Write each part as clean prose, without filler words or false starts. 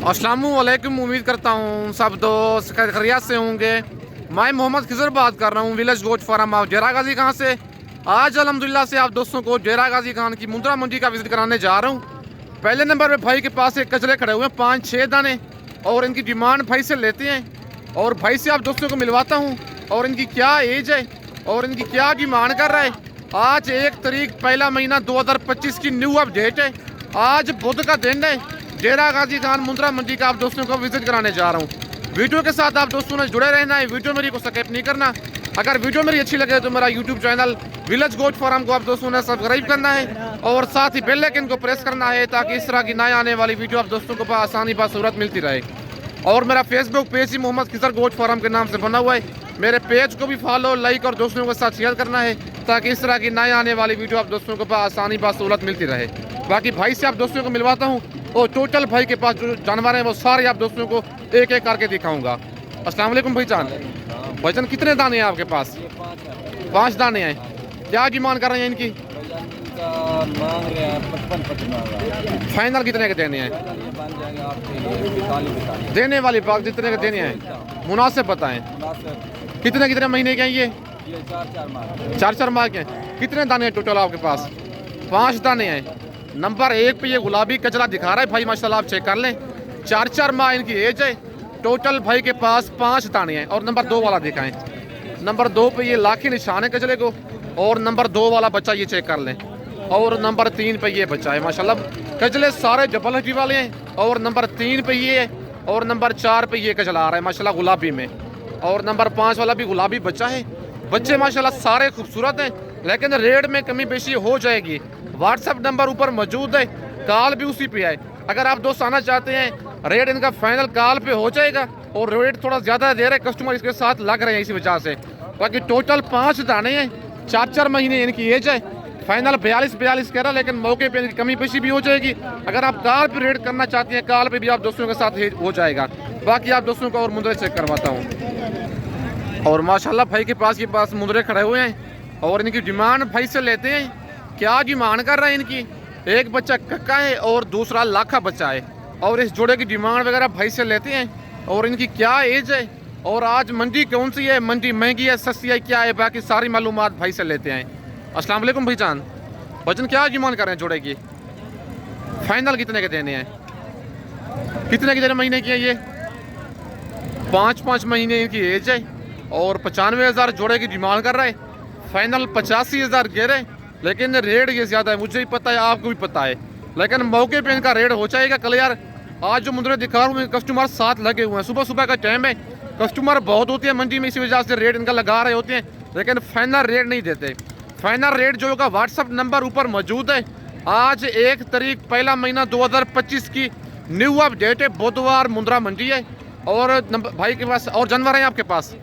अस्सलामुअलैकुम। उम्मीद करता हूँ सब दोस्त खैरियत से होंगे। मैं मोहम्मद खिजर बात कर रहा हूँ विलेज गोट फार्म ऑफ जेरा गाजी खान से। आज अल्हम्दुलिल्लाह से आप दोस्तों को जेरा गाजी खान की मुंद्रा मंडी का विजिट कराने जा रहा हूँ। पहले नंबर पे भाई के पास एक कचरे खड़े हुए हैं 5-6 दाने, और इनकी डिमांड भाई से लेते हैं और भाई से आप दोस्तों को मिलवाता हूँ और इनकी क्या एज है और इनकी क्या डिमांड कर रहा है। आज 1 तारीख पहला महीना 2025 की न्यू अपडेट है। आज बुध का दिन है। जेरा गाजी खान मुंद्रा मंडी का आप दोस्तों को विजिट कराने जा रहा हूँ। वीडियो के साथ आप दोस्तों ने जुड़े रहना है, वीडियो मेरी को स्किप नहीं करना। अगर वीडियो मेरी अच्छी लगे तो मेरा YouTube channel village goat farm को आप दोस्तों ने सब्सक्राइब करना है और साथ ही बेल आइकन को प्रेस करना है ताकि इस तरह की नए आने वाली वीडियो आप दोस्तों को आसानी बासूरत मिलती रहे। और मेरा फेसबुक पेज ही मोहम्मद खिजर गोट फार्म के नाम से बना हुआ है। मेरे पेज को भी फॉलो, लाइक और दोस्तों के साथ शेयर करना है ताकि इस तरह की नए आने वाली वीडियो आप दोस्तों को आसानी बासूरत मिलती रहे। बाकी भाई से आप दोस्तों को मिलवाता हूँ और टोटल भाई के पास जो जानवर हैं वो सारे आप दोस्तों को एक एक करके दिखाऊंगा। अस्सलाम वालेकुम भाईजान। भाईजान कितने दाने हैं आपके पास? 5 दाने हैं। क्या डिमांड कर रहे हैं इनकी? मांग रहे हैं 55 फाइनल कितने के देने हैं? देने वाली बात जितने के देने हैं मुनासिब बताएं। कितने कितने महीने के हैं ये? 4-4 माह के हैं। कितने दाने हैं टोटल आपके पास? 5 दाने हैं। नंबर 1 पे ये गुलाबी कचरा दिखा रहा है भाई, माशाल्लाह आप चेक कर लें। 4-4 माह इनकी एज है। टोटल भाई के पास 5 दाने हैं। और नंबर 2 वाला दिखाएं। नंबर 2 पे ये लाखी निशान है कचरे को, और नंबर 2 वाला बच्चा ये चेक कर लें। और नंबर 3 पे ये बच्चा है। माशाल्लाह कचले सारे जबल हड्डी वाले हैं। और नंबर 3 पे ये है और नंबर 4 पे ये कचला आ रहा है माशाल्लाह गुलाबी में। और नंबर 5 वाला भी गुलाबी बच्चा है। बच्चे माशाल्लाह सारे खूबसूरत हैं, लेकिन रेट में कमी बेशी हो जाएगी। व्हाट्सएप नंबर ऊपर मौजूद है, कॉल भी उसी पे है। अगर आप दोस्त आना चाहते हैं रेट इनका फाइनल कॉल पे हो जाएगा। और रेट थोड़ा ज़्यादा दे रहे कस्टमर इसके साथ लग रहे हैं इसी वजह से। बाकी टोटल 5 दाने हैं, 4-4 महीने इनकी एज है। फाइनल 42 कह रहा, लेकिन मौके पे इनकी कमी पेशी भी हो जाएगी। अगर आप कॉल पे रेट करना चाहते हैं कॉल पे भी आप दोस्तों के साथ हो जाएगा। बाकी आप दोस्तों को और मुंद्रे चेक करवाता हूँ। और माशाल्लाह भाई के पास मुंद्रे खड़े हुए हैं और इनकी डिमांड भाई से लेते हैं। क्या डिमांड कर रहे हैं इनकी? एक बच्चा कक्का है और दूसरा लाखा बच्चा है। और इस जोड़े की डिमांड वगैरह भाई से लेते हैं और इनकी क्या एज है और आज मंडी कौन सी है, मंडी महंगी है सस्ती है क्या है, बाकी सारी मालूमात भाई से लेते हैं। अस्सलाम वालेकुम भाईजान। वजन क्या डिमांड कर रहे हैं जोड़े की? फाइनल कितने के देने हैं? कितने महीने की है ये? 5-5 महीने इनकी एज है और 95,000 जोड़े की डिमांड कर रहा है। फाइनल 85,000 कह रहे हैं, लेकिन रेट ये ज़्यादा है। मुझे भी पता है, आपको भी पता है, लेकिन मौके पे इनका रेट हो जाएगा कल। यार आज जो मुंद्रे दिखा रहा हूँ कस्टमर साथ लगे हुए हैं। सुबह का टाइम है, कस्टमर बहुत होते हैं मंडी में, इसी वजह से रेट इनका लगा रहे होते हैं, लेकिन फाइनल रेट नहीं देते। फाइनल रेट जो होगा व्हाट्सअप नंबर ऊपर मौजूद है। आज 1 तारीख पहला महीना 2025 की न्यू अपडेट है। बुधवार मुंद्रा मंडी है। और भाई के पास और जानवर हैं आपके पास?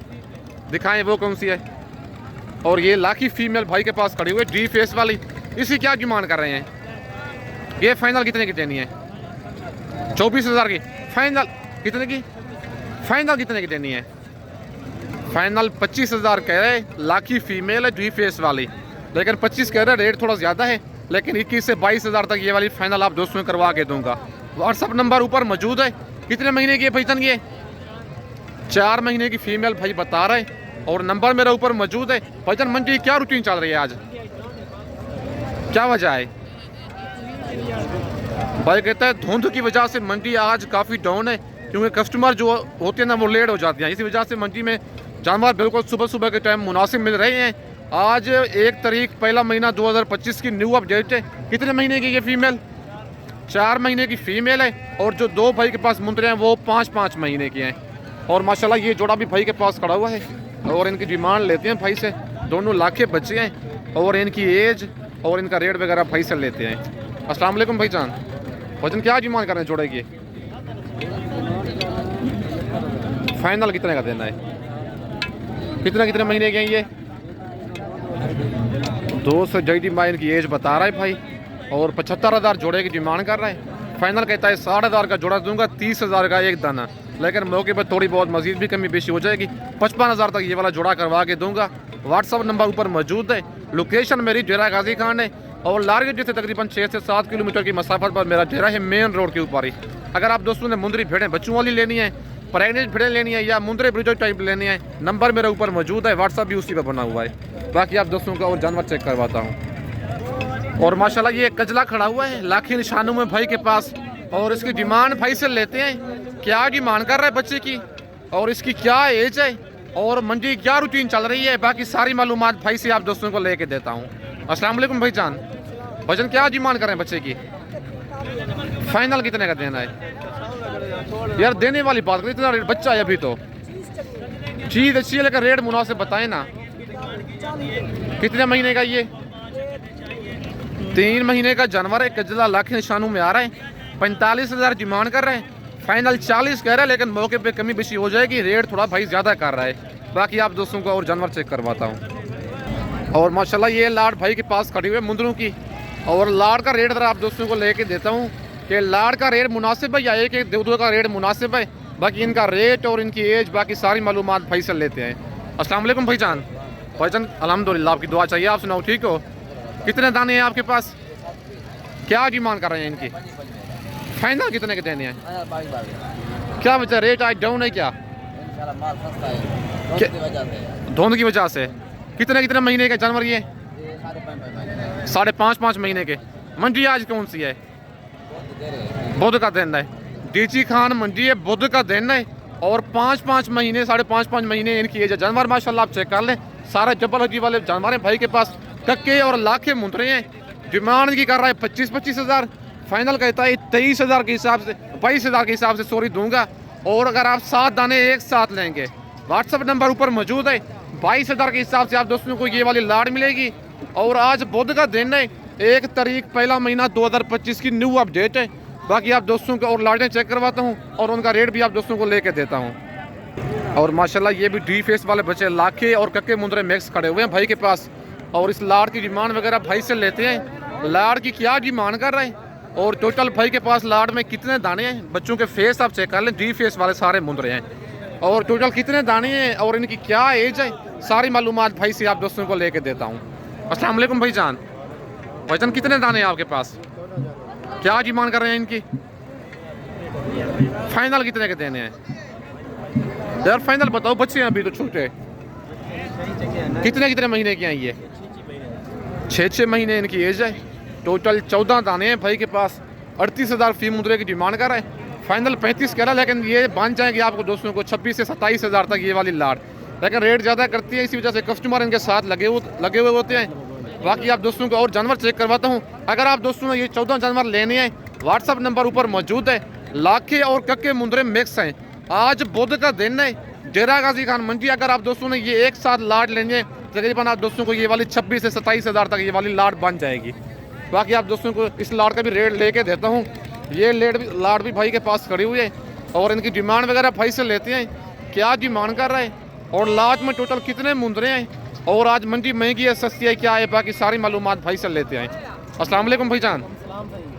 दिखाएं वो कौन सी है। और ये लाखी फीमेल भाई के पास खड़ी हुई है, डी फेस वाली। इसकी क्या डिमांड कर रहे हैं? ये फाइनल कितने की देनी है? 24,000 की। फाइनल कितने की? फाइनल कितने की देनी है? फाइनल 25,000 कह रहे। लाखी फीमेल है, डी फेस वाली, लेकिन 25 कह रहे। रेट थोड़ा ज़्यादा है, लेकिन 21 से 22,000 तक ये वाली फाइनल आप दोस्तों में करवा के दूंगा। व्हाट्सअप नंबर ऊपर मौजूद है। कितने महीने की है भाईजान ये? 4 महीने की फीमेल भाई बता रहे हैं और नंबर मेरा ऊपर मौजूद है। भाईजान मंडी क्या रूटीन चल रही है आज? क्या वजह है? भाई कहता है धुंध की वजह से मंडी आज काफ़ी डाउन है, क्योंकि कस्टमर जो होते हैं ना वो लेट हो जाते हैं। इसी वजह से मंडी में जानवर बिल्कुल सुबह के टाइम मुनासिब मिल रहे हैं। आज 1 तारीख पहला महीना 2025 की न्यू अपडेट है। कितने महीने की ये फीमेल? 4 महीने की फीमेल है। और जो 2 भाई के पास मुंद्रे हैं वो 5-5 महीने के हैं। और माशाल्लाह ये जोड़ा भी भाई के पास खड़ा हुआ है और इनकी डिमांड लेते हैं भाई से। दोनों लाखे बच्चे हैं और इनकी एज और इनका रेट वगैरह भाई से लेते हैं। अस्सलाम वालेकुम भाईजान। वजन क्या डिमांड कर रहे हैं जोड़े की? फाइनल कितने का देना है? कितने महीने के हैं ये? 2 से ढाई माह इनकी एज बता रहा है भाई और 75,000 जोड़े की डिमांड कर रहा है। फाइनल कहता है 60,000 का जोड़ा दूंगा, 30,000 का एक दाना, लेकिन मौके पर थोड़ी बहुत मजीद भी कमी बेशी हो जाएगी। 55,000 तक ये वाला जोड़ा करवा के दूंगा। व्हाट्सअप नंबर ऊपर मौजूद है। लोकेशन मेरी जेरा गाजी खान है। और लारगेट से तकरीबन 6 से 7 किलोमीटर की मसाफत पर मेरा डेरा है, मेन रोड के ऊपर ही। अगर आप दोस्तों ने मुंदरी भेड़ें बच्चों वाली लेनी है, प्रेगनेंट भेड़ें लेनी है या मुंदरे ब्रिजो टाइप लेनी है, नंबर मेरे ऊपर मौजूद है, व्हाट्सअप भी उसी पर बना हुआ है। बाकी आप दोस्तों का और जानवर चेक करवाता हूँ। और माशाल्लाह ये कजला खड़ा हुआ है लाखी निशानों में भाई के पास, और इसकी डिमांड भाई से लेते हैं क्या डिमांड कर रहा है बच्चे की, और इसकी क्या एज है, और मंडी क्या रूटीन चल रही है। बाकी सारी मालूमात भाई से आप दोस्तों को लेके देता हूँ। अस्सलाम वालेकुम भाईजान, वजन क्या डिमांड कर रहे हैं बच्चे की, फाइनल कितने का देना है यार? देने वाली बात करें, इतना रेट बच्चा है अभी तो, चीज अच्छी है लेकिन रेट मुनासिब बताएं ना। कितने महीने का ये? 3 महीने का जानवर है, कजला लाख निशानों में आ रहा है। 45,000 डिमांड कर रहे हैं, फाइनल 40 कह रहा है, लेकिन मौके पे कमी बेशी हो जाएगी, रेट थोड़ा भाई ज़्यादा कर रहा है। बाकी आप दोस्तों को और जानवर चेक करवाता हूँ। और माशाल्लाह ये लाड़ भाई के पास खड़ी हुई है मुंदरों की, और लाड़ का रेट ज़रा आप दोस्तों को लेके देता हूँ कि लाड़ का रेट मुनासिब है या एक दो का रेट मुनासिब है। बाकी इनका रेट और इनकी एज बाकी सारी मालूमात भाई से लेते हैं। अस्सलाम वालेकुम भाईजान। भाईजान अल्हम्दुलिल्लाह, आपकी दुआ चाहिए, आप सुनाओ ठीक हो? कितने दाने हैं आपके पास? क्या डिमांड कर रहे हैं इनकी? फाइनल कितने के देने हैं? क्या वजह रेट आज डाउन है क्या? धुंध की वजह से। कितने महीने के जानवर ये? 5.5 महीने के। मंडी आज कौन सी है? बुध का दिन है, डीची खान मंडी है, बुध का दिन है, और 5-5 महीने 5.5 महीने इनकी एज है। जानवर माशाल्लाह आप चेक कर लें, सारे जब्बल हड्डी वाले जानवर हैं भाई के पास, कक्के और लाखे मुंदरे हैं। डिमांड की कर रहा है 25,000, फाइनल कहता है 23,000 के हिसाब से, 22,000 के हिसाब से सॉरी दूंगा। और अगर आप 7 दाने एक साथ लेंगे, व्हाट्सअप नंबर ऊपर मौजूद है, 22,000 के हिसाब से आप दोस्तों को ये वाली लाड़ मिलेगी। और आज बुध का दिन है, 1 तारीख 1 महीना 2025 की न्यू अपडेट है। बाकी आप दोस्तों को और लाड़ें चेक करवाता हूँ, और उनका रेट भी आप दोस्तों को लेके देता हूँ। और माशाल्लाह ये भी डी फेस वाले बच्चे लाखे और कक्के मुंदरे मिक्स खड़े हुए हैं भाई के पास, और इस लाड़ की डिमांड वगैरह भाई से लेते हैं। लाड़ की क्या डिमांड कर रहे हैं, और टोटल भाई के पास लाड़ में कितने दाने हैं, बच्चों के फेस आप चेक कर लें, डी फेस वाले सारे मुंदरे हैं, और टोटल कितने दाने हैं और इनकी क्या एज है, सारी मालूमात भाई से आप दोस्तों को लेके देता हूँ। अस्सलाम वालेकुम भाईजान। भाईजान कितने दाने हैं आपके पास? क्या डिमांड कर रहे हैं इनकी? फाइनल कितने के देने हैं यार? फाइनल बताओ, बच्चे हैं अभी तो छोटे। कितने महीने के हैं ये? 6 महीने इनकी एज है। टोटल 14 दाने हैं भाई के पास। 38,000 फी मुद्रे की डिमांड कर रहे हैं, फाइनल 35 कह रहा है, लेकिन ये बन जाएंगे आपको दोस्तों को 26 से 27,000 तक ये वाली लाड़, लेकिन रेट ज़्यादा करती है, इसी वजह से कस्टमर इनके साथ लगे हुए होते हैं। बाकी आप दोस्तों को और जानवर चेक करवाता हूँ। अगर आप दोस्तों ने ये 14 जानवर लेने हैं, व्हाट्सअप नंबर ऊपर मौजूद है, लाखे और कक्के मुंदरे मिक्स हैं। आज बुध का दिन है, डेरा गाजी खान मंडी। अगर आप दोस्तों ने ये एक साथ लाड़ लेंगे, तकरीबन आप दोस्तों को ये वाली 26 से 27,000 तक ये वाली लाड़ बन जाएगी। बाकी आप दोस्तों को इस लाड़ का भी रेट लेके देता हूँ। ये लाड़ भी भाई के पास खड़ी हुई है, और इनकी डिमांड वगैरह भाई से लेते हैं, क्या डिमांड कर रहे हैं, और लाट में टोटल कितने मुंदरे हैं, और आज मंडी महंगी है सस्ती है क्या है, बाकी सारी मालूमात भाई से लेते हैं। अस्सलाम वालेकुम भाईजान।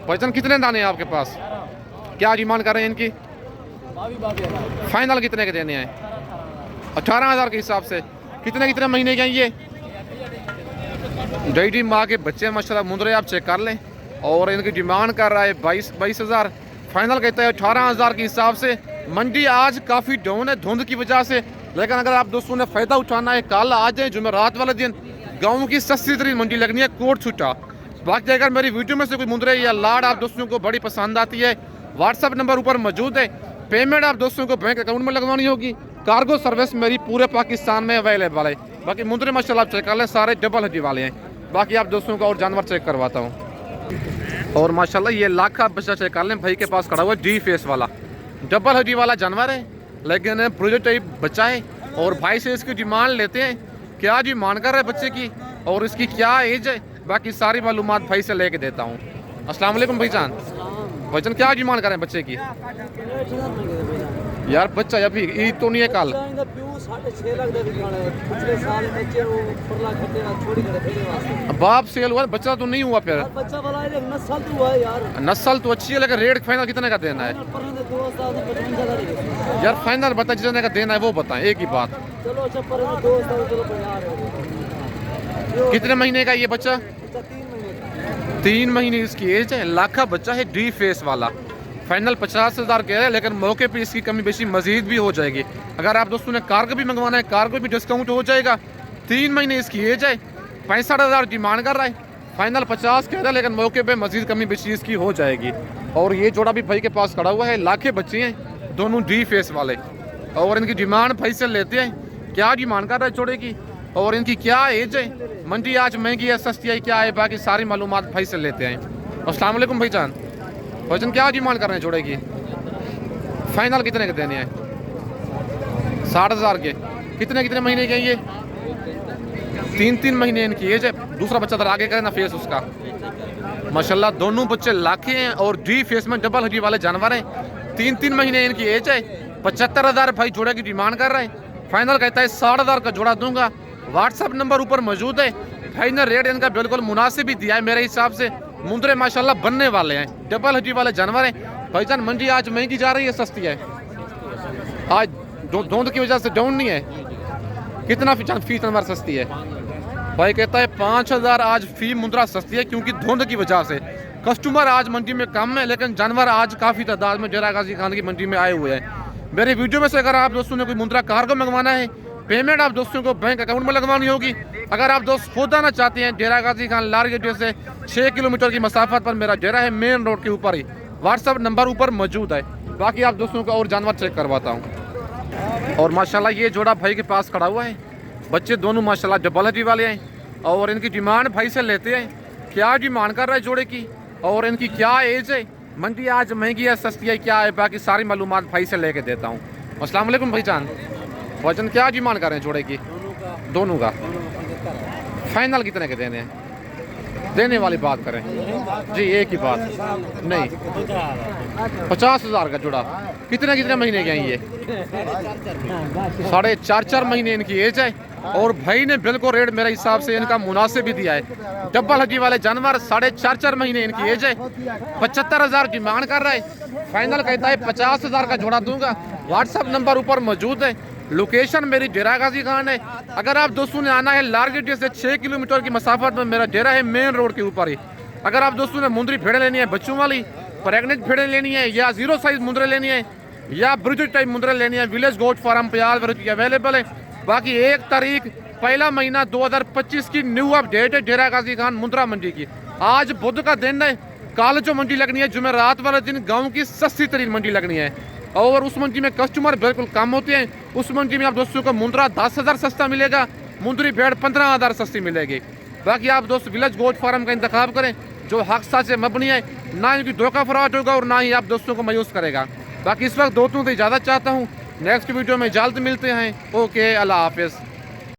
भाईजान कितने दाने हैं आपके पास? क्या डिमांड कर रहे हैं इनकी? फाइनल कितने के देने हैं? 18,000 के हिसाब से। कितने महीने के हैं ये? डेडी माँ के बच्चे माशाल्लाह मुंदरे आप चेक कर लें, और इनकी डिमांड कर रहा है 22,000, फाइनल कहता है 18,000 के हिसाब से। मंडी आज काफ़ी डाउन है धुंध की वजह से, लेकिन अगर आप दोस्तों ने फ़ायदा उठाना है, कल आज है जुमेरात वाले दिन, गाँव की सस्ती तरीन मंडी लगनी है, कोट छुट्टा। बाकी अगर मेरी वीडियो में से कोई मुंदरे या लाड़ आप दोस्तों को बड़ी पसंद आती है, व्हाट्सअप नंबर ऊपर मौजूद है, पेमेंट आप दोस्तों को बैंक अकाउंट में लगवानी होगी। कार्गो सर्विस मेरी पूरे पाकिस्तान में अवेलेबल है। बाकी मुंदरे माशाल्लाह आप चेक कर लें, सारे डबल हड्डी वाले हैं। बाकी आप दोस्तों का और जानवर चेक करवाता हूँ। और माशाल्लाह ये लाखा बच्चा चेक कर लें, भाई के पास खड़ा हुआ डी फेस वाला डबल हड्डी वाला जानवर है, लेकिन प्रोजेक्ट टाइप बच्चा है, और भाई से इसकी डिमांड लेते हैं, क्या डिमांड कर रहे हैं बच्चे की, और इसकी क्या एज है, बाकी सारी मालूमात भाई से लेके देता हूँ। अस्सलाम वालेकुम भाईजान। भाईजान क्या डिमांड कर रहे हैं बच्चे की? यार बच्चा अभी ईद तो नहीं है कल। बाप सेल हुआ, बच्चा तो नहीं हुआ फिर? नस्ल तो अच्छी है, लेकिन रेट फाइनल कितने का देना है यार? फाइनल बता, जितने का देना है वो बताएं, एक ही बात। कितने महीने का ये बच्चा? 3 महीने इसकी एज है, लाखा बच्चा है, डी फेस वाला। फाइनल 50,000 कह रहे हैं, लेकिन मौके पे इसकी कमी बेशी मजीद भी हो जाएगी। अगर आप दोस्तों ने कार्गो भी मंगवाना है, कार्गो भी डिस्काउंट हो जाएगा। 3 महीने इसकी एज है, 65,000 डिमांड कर रहा है, फाइनल 50 कह रहा है, लेकिन मौके पे मजीद कमी बेशी इसकी हो जाएगी। और ये जोड़ा भी भाई के पास खड़ा हुआ है, लाखे बच्चे हैं, दोनों डी फेस वाले। और इनकी डिमांड भाई से लेते हैं, क्या डिमांड कर रहा है जोड़े की और इनकी क्या एज है, मंडी आज महंगी है सस्ती है क्या है, बाकी सारी मालूमात भाई से लेते हैं। अस्सलाम वालेकुम भाईजान, भाईजान क्या डिमांड कर रहे हैं जोड़े की? फाइनल कितने के देने हैं? 60,000 के। कितने महीने के हैं ये? 3 महीने इनकी एज है। दूसरा बच्चा तो आगे करे ना फेस उसका। माशाल्लाह दोनों बच्चे लाखे हैं और डी फेस में डबल हड्डी वाले जानवर हैं। 3 महीने इनकी एज है। 75,000 भाई जोड़े की डिमांड कर रहे हैं। फाइनल कहता है 60,000 का जोड़ा दूंगा। व्हाट्सअप नंबर ऊपर मौजूद है। फाइनल रेट इनका बिल्कुल मुनासिब ही दिया है मेरे हिसाब से। मुंदरे माशाल्लाह बनने वाले हैं, डबल हड्डी वाले जानवर हैं। भाईजान मंडी आज महंगी जा रही है सस्ती है? आज धुंध की वजह से डाउन नहीं है। कितना फी जानवर सस्ती है? भाई कहता है 5,000 आज फी मुंद्रा सस्ती है क्योंकि धुंध की वजह से। कस्टमर आज मंडी में कम है, लेकिन जानवर आज काफ़ी तादाद में डेरा गाजी खान की मंडी में आए हुए हैं। मेरे वीडियो में से अगर आप दोस्तों ने कोई मुंद्रा कार्गो मंगवाना है, पेमेंट आप दोस्तों को बैंक अकाउंट में लगवानी होगी। अगर आप दोस्त खुद आना चाहते हैं, डेरा गाजी खान लार गेट से 6 किलोमीटर की मसाफत पर मेरा डेरा है, मेन रोड के ऊपर ही। व्हाट्सअप नंबर ऊपर मौजूद है। बाकी आप दोस्तों को और जानवर चेक करवाता हूँ। और माशाल्लाह ये जोड़ा भाई के पास खड़ा हुआ है। बच्चे दोनों माशाल्लाह डबल हड्डी वाले हैं और इनकी डिमांड भाई से लेते हैं, क्या डिमांड कर रहा है जोड़े की और इनकी क्या एज है, मंडी आज महंगी है सस्ती है क्या है, बाकी सारी मालूमात भाई से लेके देता हूँ। अस्सलाम वालेकुम भाईजान, वजन क्या डिमांड कर रहे हैं जोड़े की? दोनों का फाइनल कितने के देने हैं? देने वाली बात करें जी, एक ही बात नहीं। 50,000 का जोड़ा। कितने महीने के हैं ये? 4.5 महीने इनकी एज है और भाई ने बिल्कुल रेट मेरे हिसाब से इनका मुनासिब ही दिया है। डबल हड्डी वाले जानवर, 4.5 महीने इनकी एज है। 75,000 डिमांड कर रहा है। फाइनल कहता है 50,000 का जोड़ा दूंगा। व्हाट्सअप नंबर ऊपर मौजूद है। लोकेशन मेरी डेरा गाजी खान है। अगर आप दोस्तों ने आना है लारगेट से 6 किलोमीटर की मसाफत में मेरा डेरा है, मेन रोड के ऊपर ही। अगर आप दोस्तों ने मुंदरी भेड़ें लेनी है, बच्चों वाली प्रेग्नेंट भेड़ें लेनी है, या 0 साइज मुंदरे लेनी है, या ब्रिजेट टाइप मुंदरे लेनी है, विलेज गोट फार्म प्याज वैरायटी अवेलेबल है। बाकी 1 तारीख 1 महीना 2025 की न्यू अपडेट है डेरा गाजी खान मुंद्रा मंडी की। आज बुध का दिन है, कल जो मंडी लगनी है जुमेरात वाले दिन गाँव की सस्ती तरीन मंडी लगनी है और उस मंडी में कस्टमर बिल्कुल कम होते हैं। उस मंडी में आप दोस्तों को मुंद्रा 10,000 सस्ता मिलेगा, मुंदरी भेड़ 15,000 सस्ती मिलेगी। बाकी आप दोस्त विलेज गोट फार्म का इंतखाब करें जो हक साथ से मबनी है, ना ही धोखा फराड होगा और ना ही आप दोस्तों को मायूस करेगा। बाकी इस वक्त दोस्तों से इजाज़त चाहता हूँ। नेक्स्ट वीडियो में जल्द मिलते हैं। ओके, अल्लाह हाफिज़।